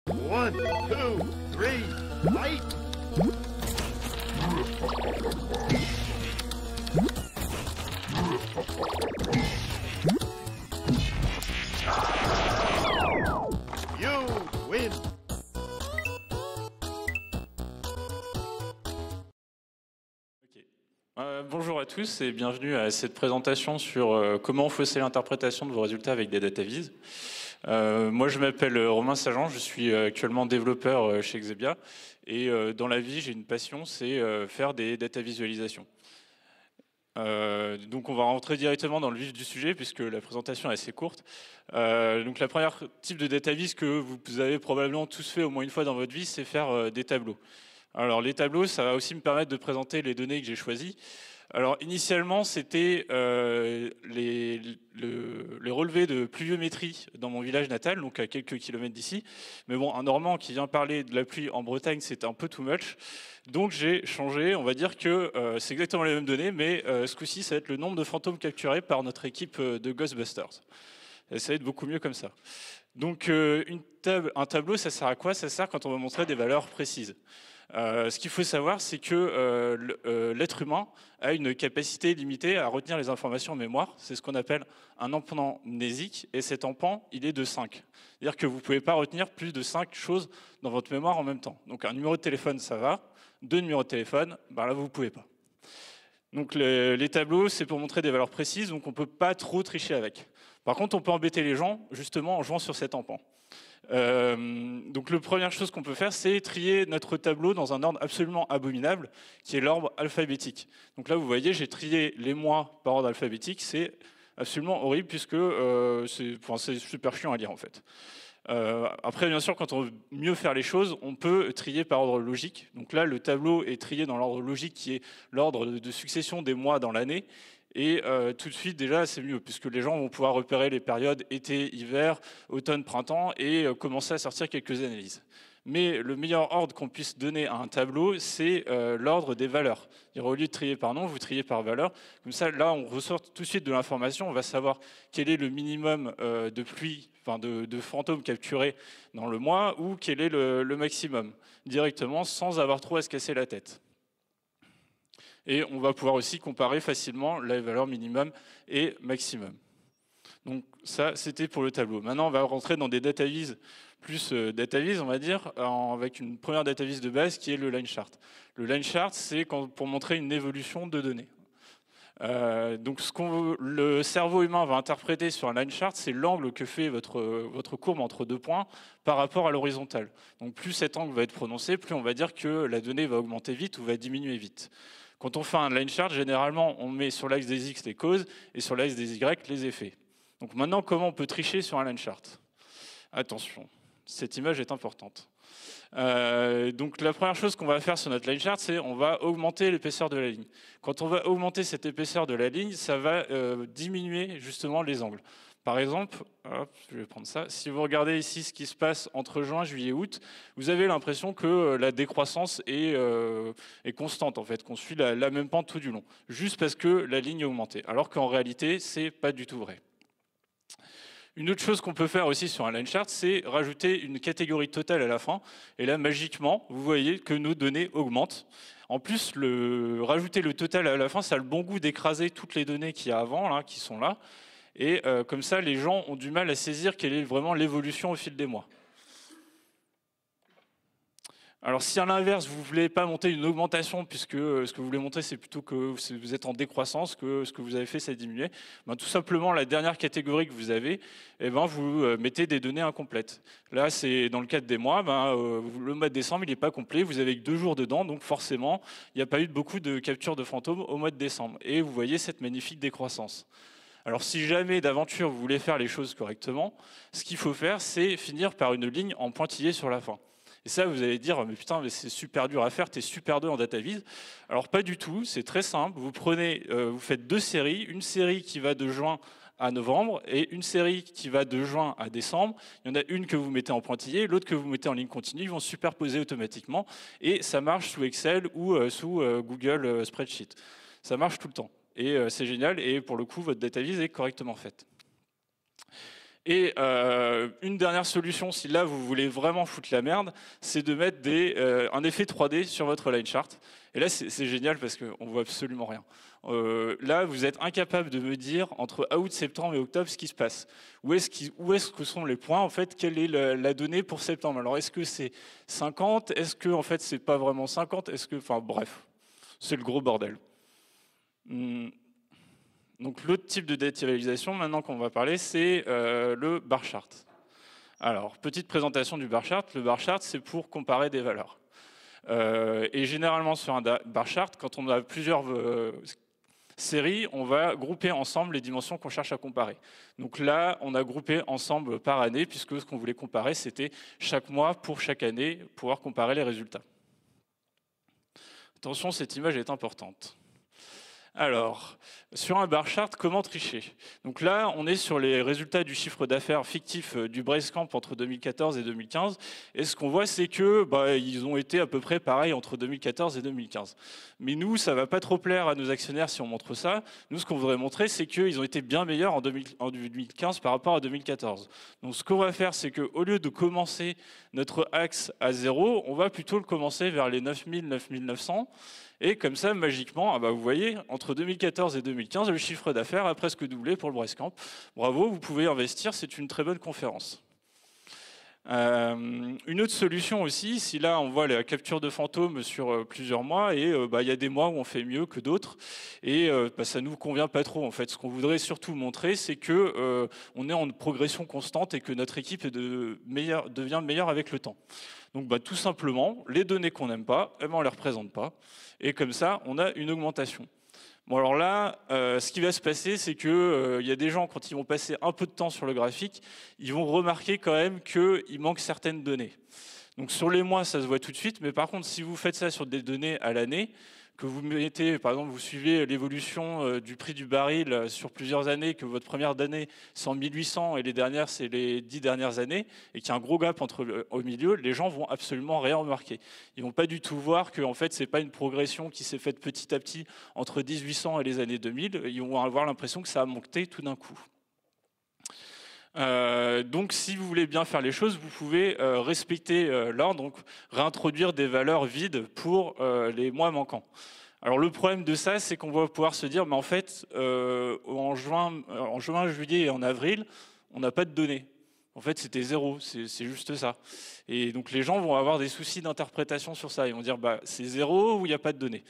One, two, three, fight! You win! Bonjour à tous et bienvenue à cette présentation sur comment fausser l'interprétation de vos résultats avec des data viz. Moi je m'appelle Romain Sajan, je suis actuellement développeur chez Xebia et dans la vie j'ai une passion, c'est faire des data visualisations. Donc on va rentrer directement dans le vif du sujet puisque la présentation est assez courte. Donc la première type de data viz que vous avez probablement tous fait au moins une fois dans votre vie, c'est faire des tableaux. Alors les tableaux, ça va aussi me permettre de présenter les données que j'ai choisies. Alors initialement, c'était les relevés de pluviométrie dans mon village natal, donc à quelques kilomètres d'ici. Mais bon, un Normand qui vient parler de la pluie en Bretagne, c'était un peu too much. Donc j'ai changé, on va dire que c'est exactement les mêmes données, mais ce coup-ci, ça va être le nombre de fantômes capturés par notre équipe de Ghostbusters. Et ça va être beaucoup mieux comme ça. Donc un tableau, ça sert à quoi? Ça sert quand on veut montrer des valeurs précises. Ce qu'il faut savoir, c'est que l'être humain a une capacité limitée à retenir les informations en mémoire. C'est ce qu'on appelle un empan mnésique, et cet empan, il est de 5. C'est-à-dire que vous ne pouvez pas retenir plus de 5 choses dans votre mémoire en même temps. Donc un numéro de téléphone, ça va. 2 numéros de téléphone, ben là, vous ne pouvez pas. Donc les tableaux, c'est pour montrer des valeurs précises, donc on ne peut pas trop tricher avec. Par contre, on peut embêter les gens, justement, en jouant sur cet empan. Donc la première chose qu'on peut faire, c'est trier notre tableau dans un ordre absolument abominable, qui est l'ordre alphabétique. Donc là, vous voyez, j'ai trié les mois par ordre alphabétique, c'est absolument horrible, puisque c'est super chiant à lire, en fait. Après, bien sûr, quand on veut mieux faire les choses, on peut trier par ordre logique. Donc là, le tableau est trié dans l'ordre logique, qui est l'ordre de succession des mois dans l'année. Et tout de suite, déjà, c'est mieux, puisque les gens vont pouvoir repérer les périodes été, hiver, automne, printemps, et commencer à sortir quelques analyses. Mais le meilleur ordre qu'on puisse donner à un tableau, c'est l'ordre des valeurs. Au lieu de trier par nom, vous triez par valeur. Comme ça, là, on ressort tout de suite de l'information, on va savoir quel est le minimum de pluie, enfin de fantômes capturés dans le mois, ou quel est le maximum, directement, sans avoir trop à se casser la tête. Et on va pouvoir aussi comparer facilement les valeurs minimum et maximum. Donc ça, c'était pour le tableau. Maintenant, on va rentrer dans des data viz, plus data viz, on va dire, avec une première data viz de base qui est le line chart. Le line chart, c'est pour montrer une évolution de données. Donc le cerveau humain va interpréter sur un line chart, c'est l'angle que fait votre courbe entre deux points par rapport à l'horizontale. Donc plus cet angle va être prononcé, plus on va dire que la donnée va augmenter vite ou va diminuer vite. Quand on fait un line chart, généralement, on met sur l'axe des X les causes et sur l'axe des Y les effets. Donc maintenant, comment on peut tricher sur un line chart? Attention, cette image est importante. Donc la première chose qu'on va faire sur notre line chart, c'est on va augmenter l'épaisseur de la ligne. Quand on va augmenter cette épaisseur de la ligne, ça va diminuer justement les angles. Par exemple, hop, je vais prendre ça. Si vous regardez ici ce qui se passe entre juin, juillet, août, vous avez l'impression que la décroissance est constante, en fait, qu'on suit la même pente tout du long, juste parce que la ligne est augmentée. Alors qu'en réalité, c'est pas du tout vrai. Une autre chose qu'on peut faire aussi sur un line chart, c'est rajouter une catégorie totale à la fin. Et là, magiquement, vous voyez que nos données augmentent. En plus, rajouter le total à la fin, ça a le bon goût d'écraser toutes les données qu'il y a avant, là, qui sont là. Et comme ça, les gens ont du mal à saisir quelle est vraiment l'évolution au fil des mois. Alors si à l'inverse, vous ne voulez pas monter une augmentation, puisque ce que vous voulez montrer, c'est plutôt que vous êtes en décroissance, que ce que vous avez fait, c'est diminuer, ben, tout simplement, la dernière catégorie que vous avez, eh ben, vous mettez des données incomplètes. Là, c'est dans le cadre des mois, ben, le mois de décembre, il n'est pas complet, vous avez que 2 jours dedans, donc forcément, il n'y a pas eu beaucoup de captures de fantômes au mois de décembre. Et vous voyez cette magnifique décroissance. Alors si jamais d'aventure vous voulez faire les choses correctement, ce qu'il faut faire, c'est finir par une ligne en pointillé sur la fin. Et ça, vous allez dire, mais putain, mais c'est super dur à faire, t'es super deux en data viz. Alors pas du tout, c'est très simple. Vous faites 2 séries, une série qui va de juin à novembre et une série qui va de juin à décembre. Il y en a une que vous mettez en pointillé, l'autre que vous mettez en ligne continue, ils vont se superposer automatiquement et ça marche sous Excel ou sous Google Spreadsheet. Ça marche tout le temps et c'est génial et pour le coup, votre data viz est correctement faite. Et une dernière solution, si là vous voulez vraiment foutre la merde, c'est de mettre un effet 3D sur votre line chart. Et là c'est génial parce qu'on voit absolument rien. Là vous êtes incapable de me dire entre août, septembre et octobre ce qui se passe. Où est-ce que sont les points en fait? Quelle est la donnée pour septembre? Alors est-ce que c'est 50? Est-ce que en fait c'est pas vraiment 50? Enfin bref, c'est le gros bordel. Donc l'autre type de data visualisation maintenant qu'on va parler, c'est le bar chart. Alors petite présentation du bar chart. Le bar chart c'est pour comparer des valeurs. Et généralement sur un bar chart, quand on a plusieurs séries, on va grouper ensemble les dimensions qu'on cherche à comparer. Donc là, on a groupé ensemble par année, puisque ce qu'on voulait comparer, c'était chaque mois pour chaque année, pouvoir comparer les résultats. Attention, cette image est importante. Alors, sur un bar chart, comment tricher? Donc là, on est sur les résultats du chiffre d'affaires fictif du Basecamp entre 2014 et 2015. Et ce qu'on voit, c'est que ils ont été à peu près pareils entre 2014 et 2015. Mais nous, ça va pas trop plaire à nos actionnaires si on montre ça. Nous, ce qu'on voudrait montrer, c'est qu'ils ont été bien meilleurs en 2015 par rapport à 2014. Donc ce qu'on va faire, c'est qu'au lieu de commencer notre axe à 0, on va plutôt le commencer vers les 9000, 9900. Et comme ça, magiquement, vous voyez, entre 2014 et 2015, le chiffre d'affaires a presque doublé pour le Basecamp. Bravo, vous pouvez investir, c'est une très bonne conférence. Une autre solution aussi, si là on voit la capture de fantômes sur plusieurs mois, et il y a des mois où on fait mieux que d'autres, et ça nous convient pas trop en fait. Ce qu'on voudrait surtout montrer, c'est que on est en progression constante et que notre équipe devient meilleure avec le temps. Donc tout simplement, les données qu'on n'aime pas, on ne les représente pas, et comme ça on a une augmentation. Bon alors là, ce qui va se passer, c'est que y a des gens, quand ils vont passer un peu de temps sur le graphique, ils vont remarquer quand même qu'il manque certaines données. Donc sur les mois, ça se voit tout de suite, mais par contre, si vous faites ça sur des données à l'année, que vous mettez, par exemple, vous suivez l'évolution du prix du baril sur plusieurs années, que votre première année c'est en 1800 et les dernières c'est les 10 dernières années, et qu'il y a un gros gap au milieu, les gens vont absolument rien remarquer. Ils vont pas du tout voir que en fait c'est pas une progression qui s'est faite petit à petit entre 1800 et les années 2000. Ils vont avoir l'impression que ça a monté tout d'un coup. Donc si vous voulez bien faire les choses, vous pouvez respecter l'ordre, donc réintroduire des valeurs vides pour les mois manquants. Alors le problème de ça, c'est qu'on va pouvoir se dire, mais en fait, en juin, juillet et en avril, on n'a pas de données. En fait, c'était 0, c'est juste ça. Et donc les gens vont avoir des soucis d'interprétation sur ça. Ils vont dire, c'est 0 ou il n'y a pas de données.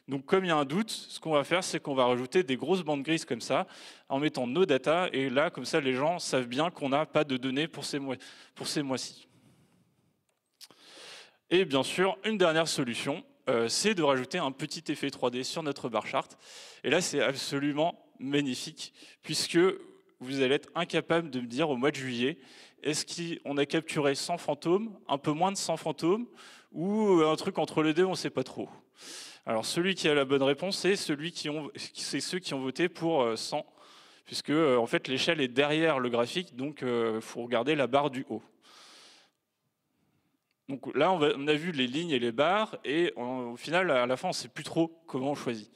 Donc comme il y a un doute, ce qu'on va faire, c'est qu'on va rajouter des grosses bandes grises comme ça, en mettant nos data, et là, comme ça, les gens savent bien qu'on n'a pas de données pour ces mois-ci. Et bien sûr, une dernière solution, c'est de rajouter un petit effet 3D sur notre bar chart. Et là, c'est absolument magnifique, puisque vous allez être incapable de me dire au mois de juillet, est-ce qu'on a capturé 100 fantômes, un peu moins de 100 fantômes, ou un truc entre les deux, on ne sait pas trop. Alors celui qui a la bonne réponse, c'est ceux qui ont voté pour 100, puisque en fait l'échelle est derrière le graphique, donc il faut regarder la barre du haut. Donc là, on a vu les lignes et les barres, et au final, à la fin, on ne sait plus trop comment on choisit.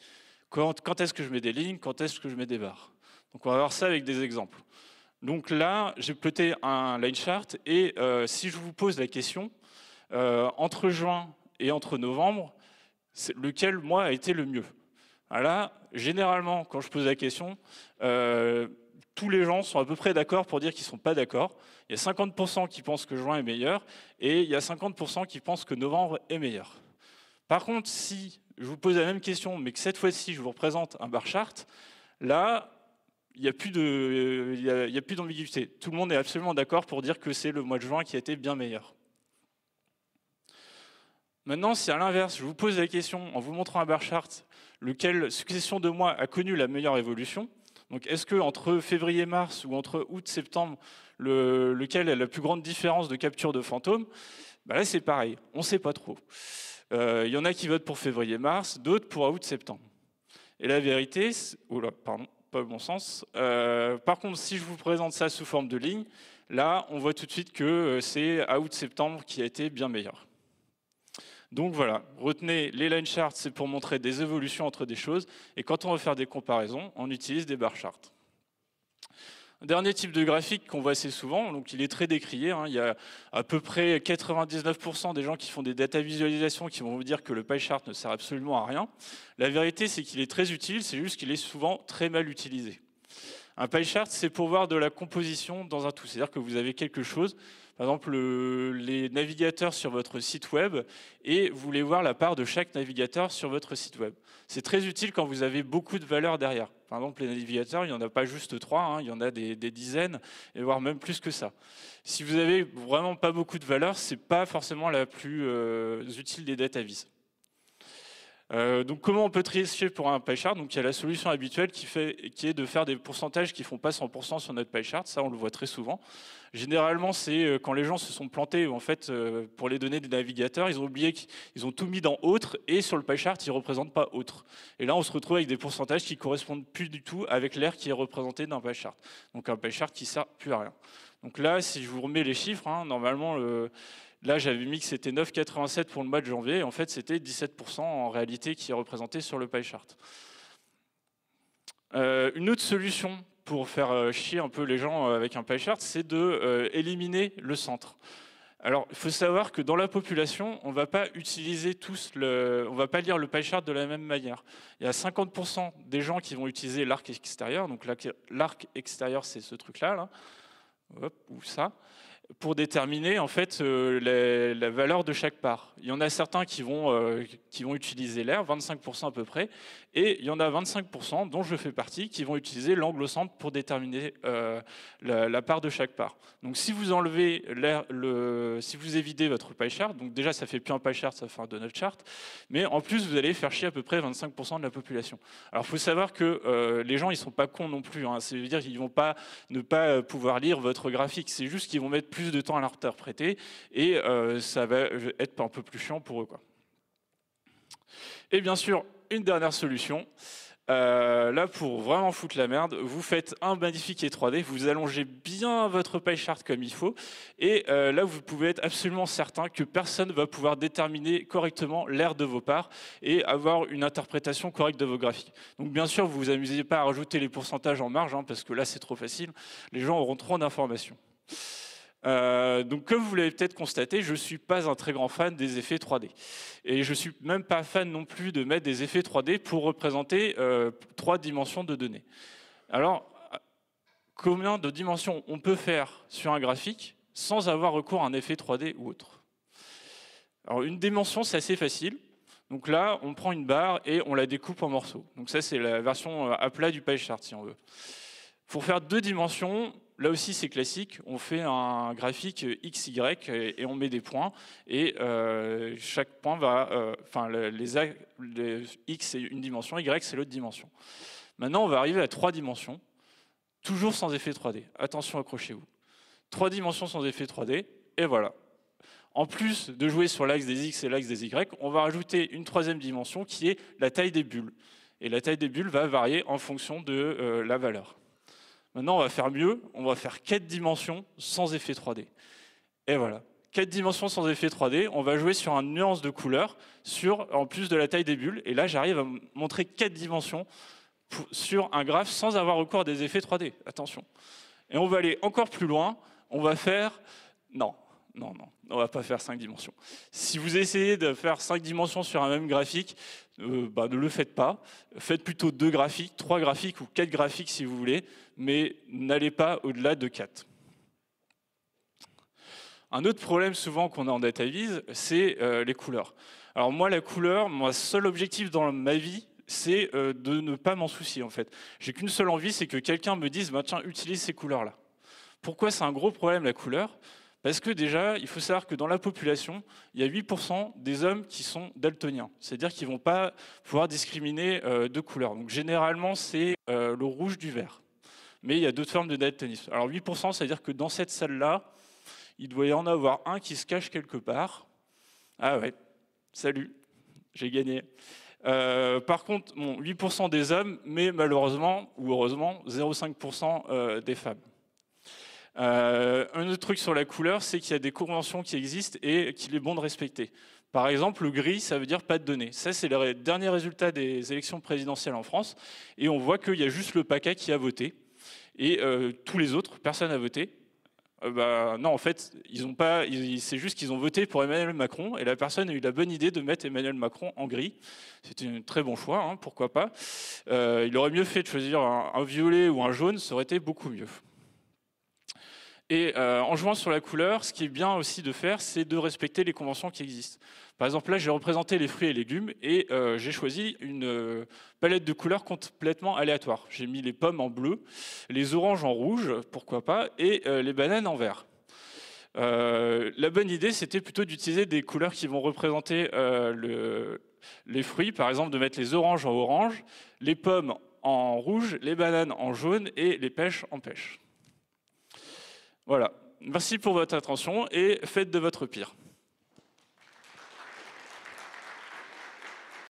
Quand est-ce que je mets des lignes, quand est-ce que je mets des barres. Donc on va voir ça avec des exemples. Donc là, j'ai ploté un line chart, et si je vous pose la question, entre juin et entre novembre, lequel mois a été le mieux? Là, généralement, quand je pose la question, tous les gens sont à peu près d'accord pour dire qu'ils ne sont pas d'accord. Il y a 50% qui pensent que juin est meilleur, et il y a 50% qui pensent que novembre est meilleur. Par contre, si je vous pose la même question, mais que cette fois-ci, je vous représente un bar chart, là, il n'y a plus d'ambiguïté. Tout le monde est absolument d'accord pour dire que c'est le mois de juin qui a été bien meilleur. Maintenant, si à l'inverse, je vous pose la question en vous montrant un bar chart, lequel succession de mois a connu la meilleure évolution, donc est-ce qu'entre février-mars ou entre août-septembre, lequel a la plus grande différence de capture de fantômes, là c'est pareil, on ne sait pas trop. Il y en a qui votent pour février-mars, d'autres pour août-septembre. Et la vérité, pardon, pas le bon sens. Par contre, si je vous présente ça sous forme de ligne, là on voit tout de suite que c'est août-septembre qui a été bien meilleur. Donc voilà, retenez les line charts, c'est pour montrer des évolutions entre des choses. Et quand on veut faire des comparaisons, on utilise des bar charts. Dernier type de graphique qu'on voit assez souvent, donc il est très décrié, hein. Il y a à peu près 99% des gens qui font des data visualisations qui vont vous dire que le pie chart ne sert absolument à rien. La vérité, c'est qu'il est très utile, c'est juste qu'il est souvent très mal utilisé. Un pie chart, c'est pour voir de la composition dans un tout. C'est-à-dire que vous avez quelque chose, par exemple les navigateurs sur votre site web, et vous voulez voir la part de chaque navigateur sur votre site web. C'est très utile quand vous avez beaucoup de valeurs derrière. Par exemple, les navigateurs, il n'y en a pas juste 3, hein, il y en a des dizaines, et voire même plus que ça. Si vous avez vraiment pas beaucoup de valeurs, ce n'est pas forcément la plus utile des data vis. Donc comment on peut trier pour un pie chart? Donc il y a la solution habituelle qui est de faire des pourcentages qui ne font pas 100% sur notre pie chart, ça on le voit très souvent. Généralement c'est quand les gens se sont plantés, en fait pour les données des navigateurs, ils ont oublié qu'ils ont tout mis dans autre et sur le pie chart ils ne représentent pas autre. Et là on se retrouve avec des pourcentages qui ne correspondent plus du tout avec l'aire qui est représenté dans un pie chart. Donc un pie chart qui ne sert plus à rien. Donc là si je vous remets les chiffres, hein, normalement là, j'avais mis que c'était 9,87 pour le mois de janvier. En fait, c'était 17% en réalité qui est représenté sur le pie chart. Une autre solution pour faire chier un peu les gens avec un pie chart, c'est d'éliminer le centre. Alors, il faut savoir que dans la population, on ne va pas utiliser on va pas lire le pie chart de la même manière. Il y a 50% des gens qui vont utiliser l'arc extérieur. Donc l'arc extérieur, c'est ce truc-là, là. Hop, ou ça, pour déterminer en fait la valeur de chaque part. Il y en a certains qui vont utiliser l'aire, 25% à peu près, et il y en a 25%, dont je fais partie, qui vont utiliser l'angle au centre pour déterminer la part de chaque part. Donc si vous enlevez si vous évidez votre pie chart, donc déjà ça fait plus un pie chart, ça fait un donut chart, mais en plus vous allez faire chier à peu près 25% de la population. Alors il faut savoir que les gens ils sont pas cons non plus, hein. C'est-à-dire qu'ils vont pas ne pas pouvoir lire votre graphique, c'est juste qu'ils vont mettre plus de temps à l'interpréter et ça va être un peu plus chiant pour eux, quoi. Et bien sûr, une dernière solution. Là, pour vraiment foutre la merde, vous faites un magnifique 3D, vous allongez bien votre pie chart comme il faut, et là, vous pouvez être absolument certain que personne ne va pouvoir déterminer correctement l'aire de vos parts et avoir une interprétation correcte de vos graphiques. Donc, bien sûr, vous vous amusez pas à rajouter les pourcentages en marge, hein, parce que là, c'est trop facile. Les gens auront trop d'informations. Donc comme vous l'avez peut-être constaté, je ne suis pas un très grand fan des effets 3D. Et je ne suis même pas fan non plus de mettre des effets 3D pour représenter 3 dimensions de données. Alors, combien de dimensions on peut faire sur un graphique sans avoir recours à un effet 3D ou autre? Alors une dimension, c'est assez facile. Donc là, on prend une barre et on la découpe en morceaux. Donc ça, c'est la version à plat du pie chart, si on veut. Pour faire 2 dimensions, là aussi c'est classique, on fait un graphique XY et on met des points et chaque point va, les X c'est une dimension, Y c'est l'autre dimension. Maintenant on va arriver à 3 dimensions, toujours sans effet 3D. Attention, accrochez-vous. 3 dimensions sans effet 3D et voilà. En plus de jouer sur l'axe des X et l'axe des Y, on va rajouter une 3e dimension qui est la taille des bulles. Et la taille des bulles va varier en fonction de la valeur. Maintenant, on va faire mieux, on va faire 4 dimensions sans effet 3D. Et voilà, 4 dimensions sans effet 3D, on va jouer sur une nuance de couleur en plus de la taille des bulles. Et là, j'arrive à montrer 4 dimensions sur un graphe sans avoir recours à des effets 3D. Attention. Et on va aller encore plus loin, on va faire... Non, on va pas faire 5 dimensions. Si vous essayez de faire 5 dimensions sur un même graphique, ne le faites pas. Faites plutôt 2 graphiques, 3 graphiques ou 4 graphiques si vous voulez, mais n'allez pas au-delà de 4. Un autre problème souvent qu'on a en DataVis, c'est les couleurs. Alors moi, la couleur, mon seul objectif dans ma vie, c'est de ne pas m'en soucier en fait. J'ai qu'une seule envie, c'est que quelqu'un me dise tiens, utilise ces couleurs-là. Pourquoi c'est un gros problème la couleur? Parce que déjà, il faut savoir que dans la population, il y a 8% des hommes qui sont daltoniens. C'est-à-dire qu'ils ne vont pas pouvoir discriminer de couleurs. Donc généralement, c'est le rouge du vert. Mais il y a d'autres formes de daltonisme. Alors 8%, c'est-à-dire que dans cette salle-là, il doit y en avoir un qui se cache quelque part. Ah ouais, salut, j'ai gagné. Par contre, 8% des hommes, mais malheureusement, ou heureusement, 0,5% des femmes. Un autre truc sur la couleur, c'est qu'il y a des conventions qui existent et qu'il est bon de respecter. Par exemple, le gris, ça veut dire pas de données. Ça, c'est le dernier résultat des élections présidentielles en France. Et on voit qu'il y a juste le PACA qui a voté. Et tous les autres, personne n'a voté. Non, en fait, ils ont pas. C'est juste qu'ils ont voté pour Emmanuel Macron et la personne a eu la bonne idée de mettre Emmanuel Macron en gris. C'était un très bon choix, hein, pourquoi pas. Il aurait mieux fait de choisir un violet ou un jaune, ça aurait été beaucoup mieux. Et en jouant sur la couleur, ce qui est bien aussi de faire, c'est de respecter les conventions qui existent. Par exemple, là, j'ai représenté les fruits et légumes et j'ai choisi une palette de couleurs complètement aléatoire. J'ai mis les pommes en bleu, les oranges en rouge, pourquoi pas, et les bananes en vert. La bonne idée, c'était plutôt d'utiliser des couleurs qui vont représenter les fruits, par exemple de mettre les oranges en orange, les pommes en rouge, les bananes en jaune et les pêches en pêche. Voilà, merci pour votre attention et faites de votre pire.